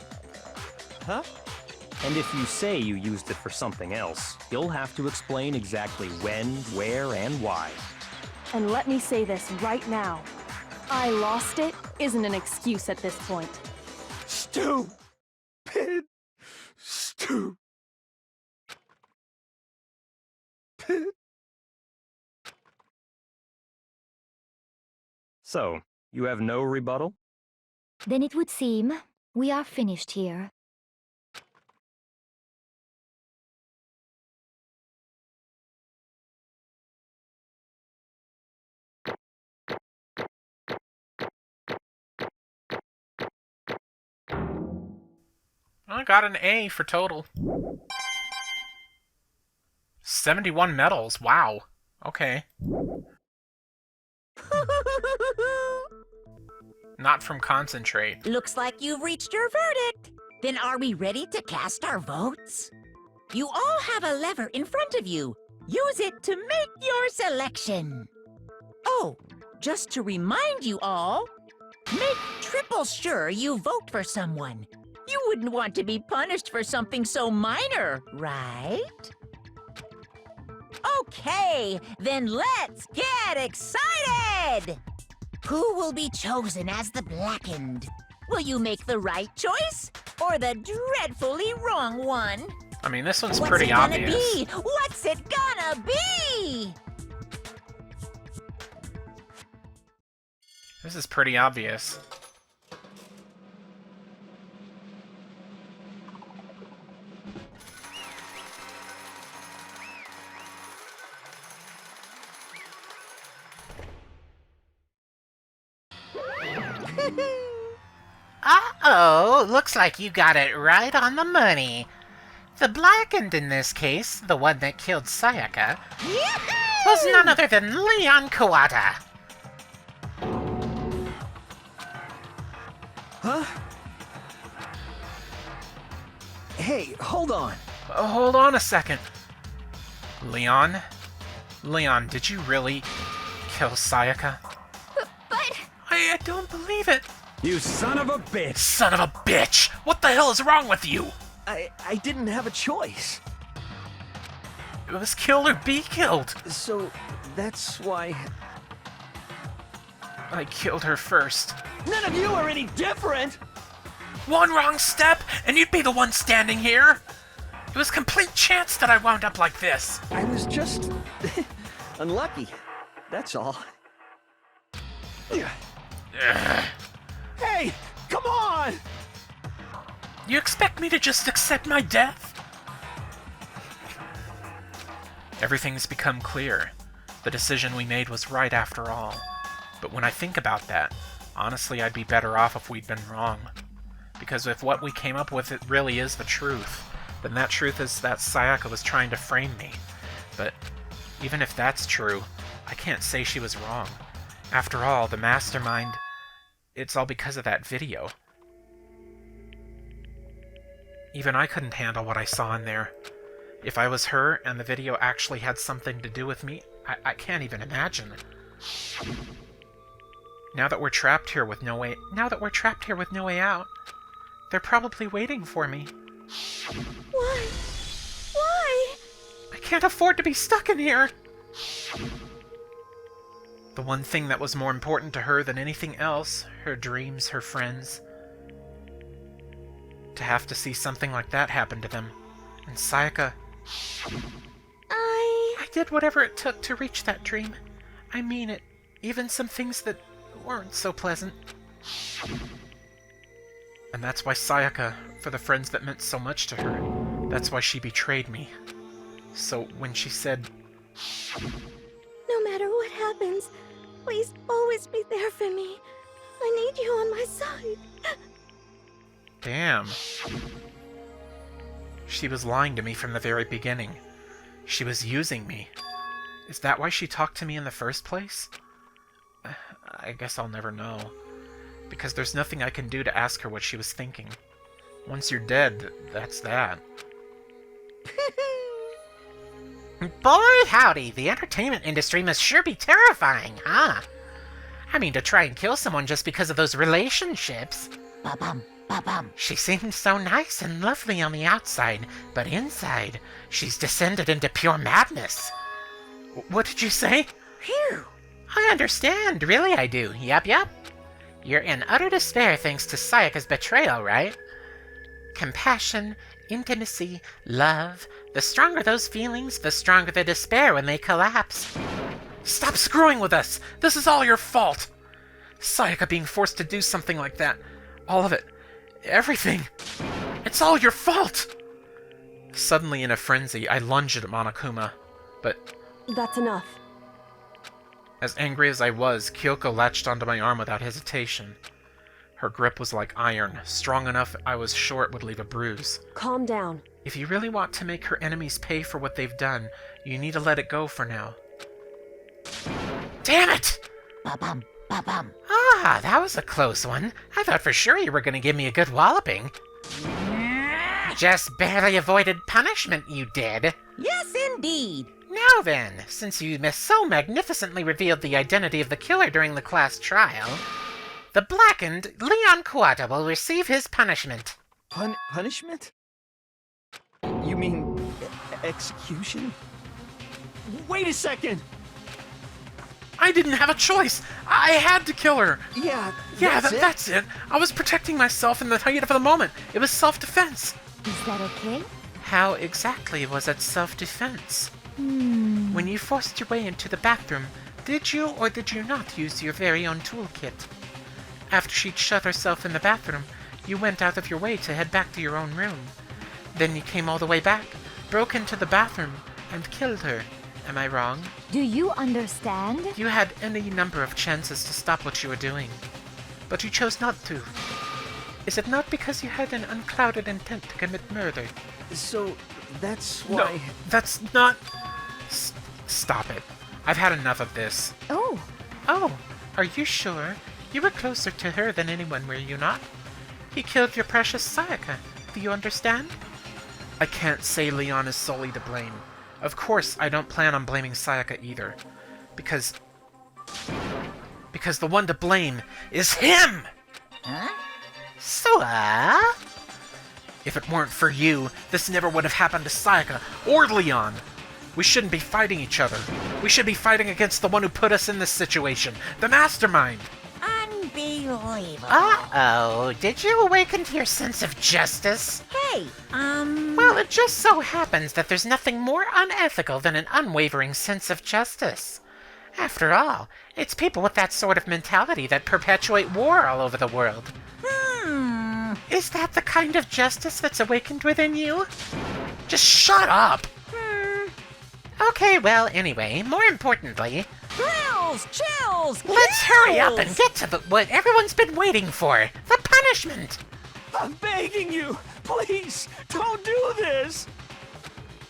Huh? And if you say you used it for something else, you'll have to explain exactly when, where, and why. And let me say this right now. I lost it isn't an excuse at this point. Stupid. Stupid. So, you have no rebuttal? Then it would seem we are finished here. I got an A for total. 71 medals, wow. Okay. Not from concentrate. Looks like you've reached your verdict. Then are we ready to cast our votes? You all have a lever in front of you. Use it to make your selection. Oh, just to remind you all, make triple sure you vote for someone. You wouldn't want to be punished for something so minor, right? Okay, then let's get excited! Who will be chosen as the Blackened? Will you make the right choice, or the dreadfully wrong one? I mean, this one's What's pretty it gonna obvious. be? What's it gonna be? This is pretty obvious. Uh-oh, looks like you got it right on the money. The Blackened in this case, the one that killed Sayaka, was none other than Leon Kawata. Huh? Hey, hold on. Hold on a second. Leon? Leon, did you really kill Sayaka? But... I don't believe it. You son of a bitch! Son of a bitch! What the hell is wrong with you? I didn't have a choice. It was kill or be killed. So, that's why... I killed her first. None of you are any different! One wrong step, and you'd be the one standing here. It was complete chance that I wound up like this. I was just... unlucky. That's all. Hey! Come on! You expect me to just accept my death? Everything's become clear. The decision we made was right after all. But when I think about that, honestly, I'd be better off if we'd been wrong. Because if what we came up with it really is the truth, then that truth is that Sayaka was trying to frame me. But even if that's true, I can't say she was wrong. After all, the mastermind... It's all because of that video. Even I couldn't handle what I saw in there. If I was her and the video actually had something to do with me, I can't even imagine. Now that we're trapped here with no way out, they're probably waiting for me. Why? Why? I can't afford to be stuck in here. The one thing that was more important to her than anything else, her dreams, her friends. To have to see something like that happen to them. And Sayaka... I did whatever it took to reach that dream. I mean it. Even some things that weren't so pleasant. And that's why Sayaka, for the friends that meant so much to her, that's why she betrayed me. So when she said... No matter what happens, please always be there for me. I need you on my side. Damn. She was lying to me from the very beginning. She was using me. Is that why she talked to me in the first place? I guess I'll never know. Because there's nothing I can do to ask her what she was thinking. Once you're dead, that's that. Boy, howdy, the entertainment industry must sure be terrifying, huh? I mean, to try and kill someone just because of those relationships. Ba-bum, ba-bum. She seems so nice and lovely on the outside, but inside, she's descended into pure madness. What did you say? Phew. I understand, really I do. Yup. You're in utter despair thanks to Sayaka's betrayal, right? Compassion, intimacy, love. The stronger those feelings, the stronger the despair when they collapse. Stop screwing with us! This is all your fault! Sayaka being forced to do something like that. All of it. Everything. It's all your fault! Suddenly in a frenzy, I lunged at Monokuma, but... That's enough. As angry as I was, Kyoko latched onto my arm without hesitation. Her grip was like iron, strong enough I was sure it would leave a bruise. Calm down. If you really want to make her enemies pay for what they've done, you need to let it go for now. Damn it! Ba-bum, ba-bum. Ah, that was a close one. I thought for sure you were going to give me a good walloping. Just barely avoided punishment, you did. Yes, indeed. Now then, since you so magnificently revealed the identity of the killer during the class trial, the blackened Leon Kuata will receive his punishment. Punishment? You mean execution? Wait a second! I didn't have a choice! I had to kill her! Yeah, that's it. I was protecting myself in the height of the moment. It was self-defense. Is that okay? How exactly was it self-defense? When you forced your way into the bathroom, did you or did you not use your very own toolkit? After she'd shut herself in the bathroom, you went out of your way to head back to your own room. Then you came all the way back, broke into the bathroom, and killed her. Am I wrong? Do you understand? You had any number of chances to stop what you were doing, but you chose not to. Is it not because you had an unclouded intent to commit murder? So, that's why... No, that's not... Stop it. I've had enough of this. Oh, Are you sure? You were closer to her than anyone, were you not? He killed your precious Sayaka. Do you understand? I can't say Leon is solely to blame. Of course, I don't plan on blaming Sayaka either. Because the one to blame is him! Huh? If it weren't for you, this never would have happened to Sayaka or Leon. We shouldn't be fighting each other. We should be fighting against the one who put us in this situation, the mastermind. Unbelievable. Uh-oh, did you awaken to your sense of justice? Hey, Well, it just so happens that there's nothing more unethical than an unwavering sense of justice. After all, it's people with that sort of mentality that perpetuate war all over the world. Is that the kind of justice that's awakened within you? Just shut up! Okay, well, anyway, more importantly... Chills! Let's hurry up and get to what everyone's been waiting for. The punishment! I'm begging you! Please, don't do this!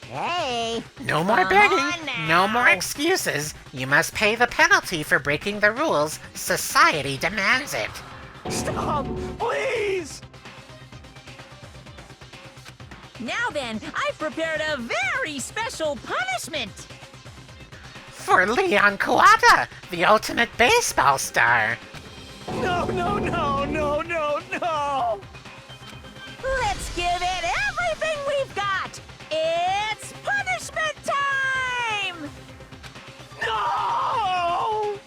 Hey! No more begging, no more excuses. You must pay the penalty for breaking the rules. Society demands it. Stop! Please! Now then, I've prepared a very special punishment! For Leon Kuata, the ultimate baseball star. No! Let's give it everything we've got! It's punishment time! No!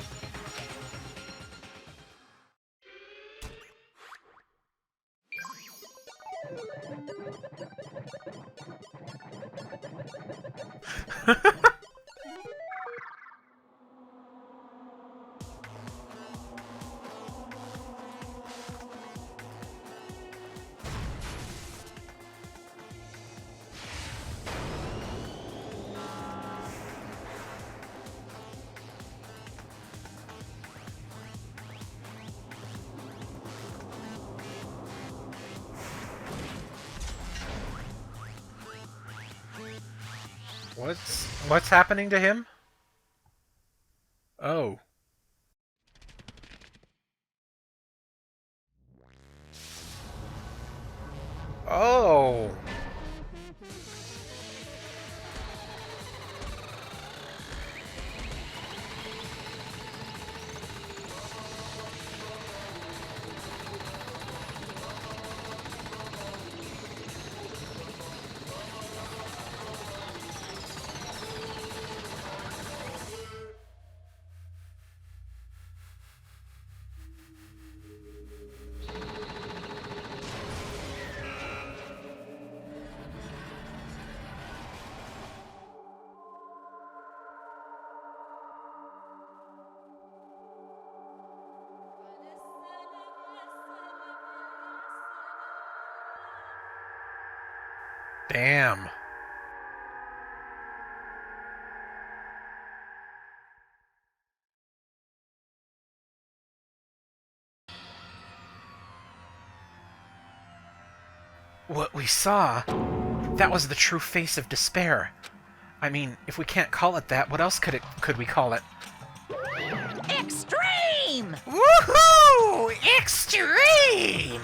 What's happening to him? Oh. Oh. Damn. What we saw, that was the true face of despair. I mean, if we can't call it that, what else could we call it? Extreme! Woohoo! Extreme!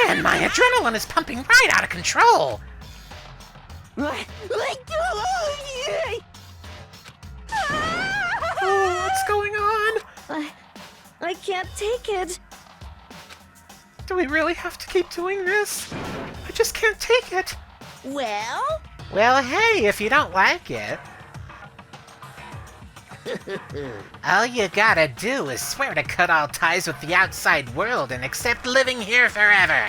Man, my adrenaline is pumping right out of control. Oh, what's going on? I can't take it. Do we really have to keep doing this? I just can't take it. Well? Well, hey, if you don't like it. All you gotta do is swear to cut all ties with the outside world and accept living here forever.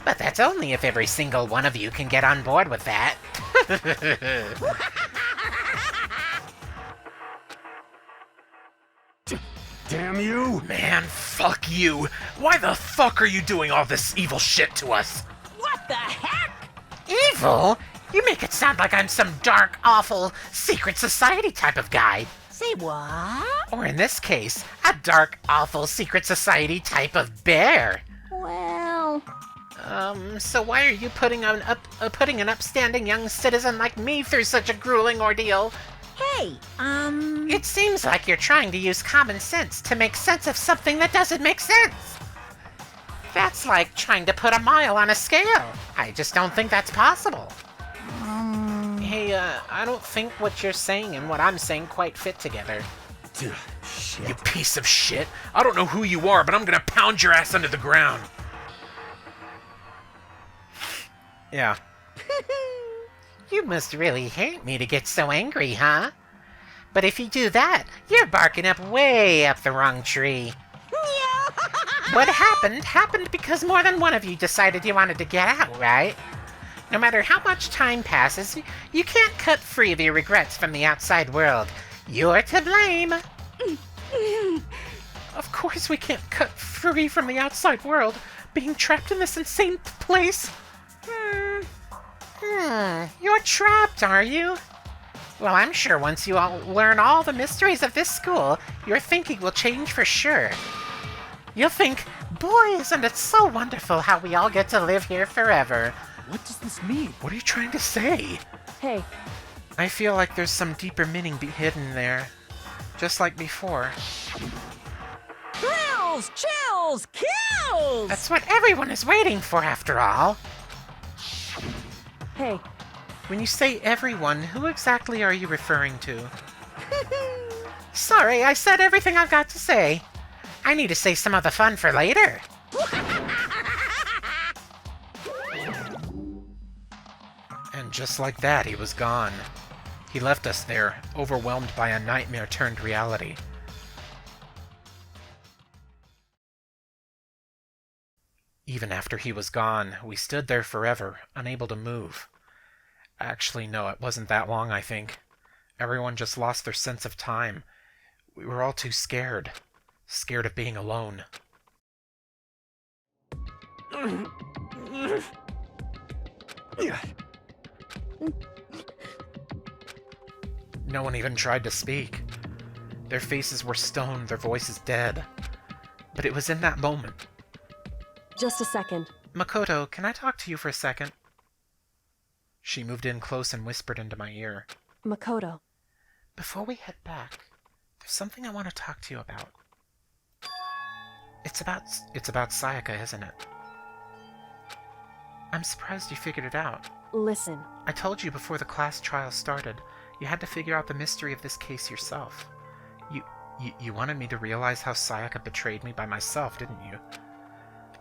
But that's only if every single one of you can get on board with that. Damn you! Man, fuck you. Why the fuck are you doing all this evil shit to us? What the heck? Evil? You make it sound like I'm some dark, awful, secret society type of guy. Say what? Or in this case, a dark, awful, secret society type of bear. Well... So why are you putting an upstanding young citizen like me through such a grueling ordeal? Hey, It seems like you're trying to use common sense to make sense of something that doesn't make sense. That's like trying to put a mile on a scale. I just don't think that's possible. Hey, I don't think what you're saying and what I'm saying quite fit together. Shit. You piece of shit. I don't know who you are, but I'm gonna pound your ass under the ground. Yeah. You must really hate me to get so angry, huh? But if you do that, you're barking up way up the wrong tree. What happened because more than one of you decided you wanted to get out, right? No matter how much time passes, you can't cut free of your regrets from the outside world. You're to blame. Of course we can't cut free from the outside world. Being trapped in this insane place. You're trapped, are you? Well, I'm sure once you all learn all the mysteries of this school, your thinking will change for sure. You'll think, boy, isn't it so wonderful how we all get to live here forever. What does this mean? What are you trying to say? Hey. I feel like there's some deeper meaning hidden there. Just like before. Thrills, chills, kills! That's what everyone is waiting for, after all. Hey. When you say everyone, who exactly are you referring to? Sorry, I said everything I've got to say. I need to save some of the fun for later. And just like that, he was gone. He left us there, overwhelmed by a nightmare turned reality. Even after he was gone, we stood there forever, unable to move. Actually, no, it wasn't that long, I think. Everyone just lost their sense of time. We were all too scared. Scared of being alone. No one even tried to speak. Their faces were stone, their voices dead. But it was in that moment. Just a second. Makoto, can I talk to you for a second? She moved in close and whispered into my ear. Makoto. Before we head back, there's something I want to talk to you about. It's about Sayaka, isn't it? I'm surprised you figured it out. Listen. I told you before the class trial started, you had to figure out the mystery of this case yourself. You wanted me to realize how Sayaka betrayed me by myself, didn't you?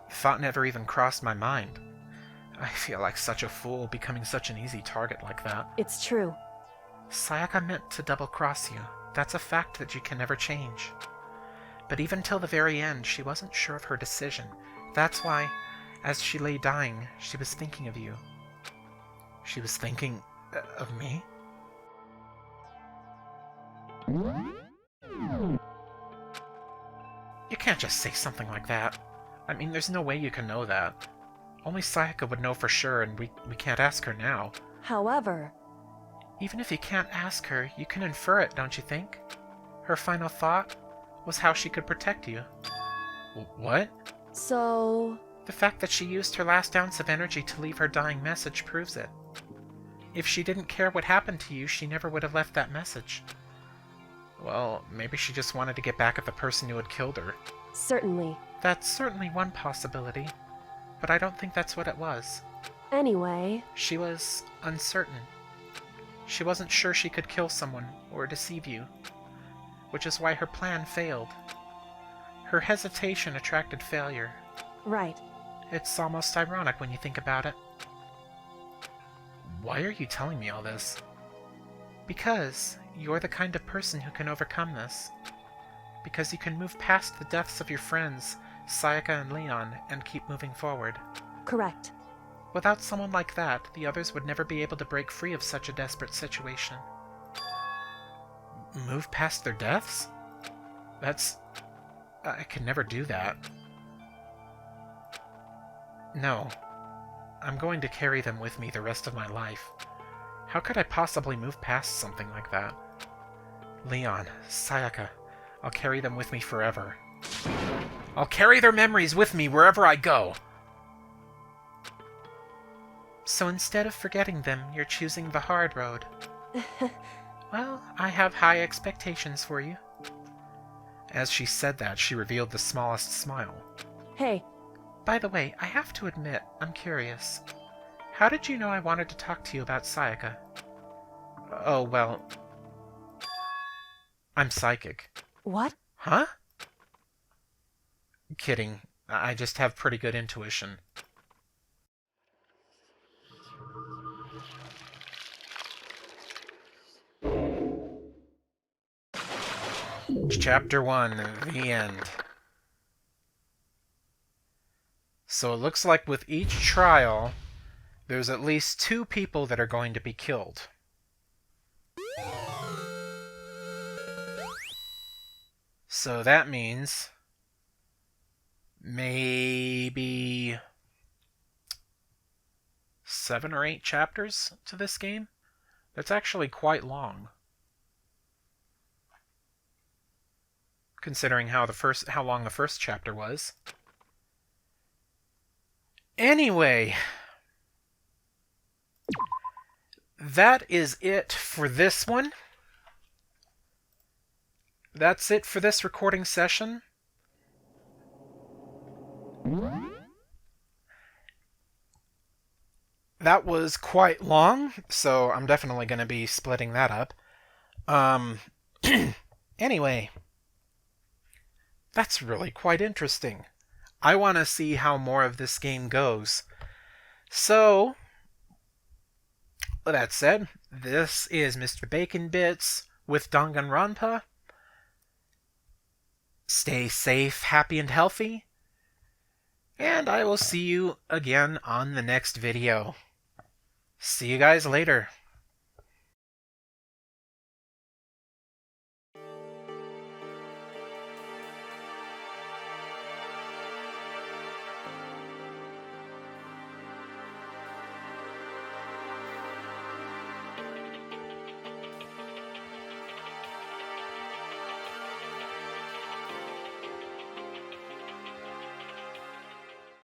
The thought never even crossed my mind. I feel like such a fool becoming such an easy target like that. It's true. Sayaka meant to double-cross you. That's a fact that you can never change. But even till the very end, she wasn't sure of her decision. That's why, as she lay dying, she was thinking of you. She was thinking of me? You can't just say something like that. I mean, there's no way you can know that. Only Sayaka would know for sure, and we can't ask her now. However... Even if you can't ask her, you can infer it, don't you think? Her final thought was how she could protect you. What? So... The fact that she used her last ounce of energy to leave her dying message proves it. If she didn't care what happened to you, she never would have left that message. Well, maybe she just wanted to get back at the person who had killed her. Certainly. That's certainly one possibility, but I don't think that's what it was. Anyway... She was uncertain. She wasn't sure she could kill someone or deceive you, which is why her plan failed. Her hesitation attracted failure. Right. It's almost ironic when you think about it. Why are you telling me all this? Because you're the kind of person who can overcome this. Because you can move past the deaths of your friends, Sayaka and Leon, and keep moving forward. Correct. Without someone like that, the others would never be able to break free of such a desperate situation. Move past their deaths? I could never do that. No. I'm going to carry them with me the rest of my life. How could I possibly move past something like that? Leon, Sayaka, I'll carry them with me forever. I'll carry their memories with me wherever I go! So instead of forgetting them, you're choosing the hard road. Well, I have high expectations for you. As she said that, she revealed the smallest smile. Hey. By the way, I have to admit, I'm curious. How did you know I wanted to talk to you about Sayaka? Oh, well... I'm psychic. What? Huh? Kidding. I just have pretty good intuition. Chapter 1, the end. So it looks like with each trial, there's at least 2 people that are going to be killed. So that means maybe 7 or 8 chapters to this game. That's actually quite long, considering how long the first chapter was. Anyway, that is it for this one. That's it for this recording session. That was quite long, so I'm definitely going to be splitting that up. Anyway, that's really quite interesting. I want to see how more of this game goes. So, with that said, this is Mr. Bacon Bits with Danganronpa. Stay safe, happy, and healthy. And I will see you again on the next video. See you guys later.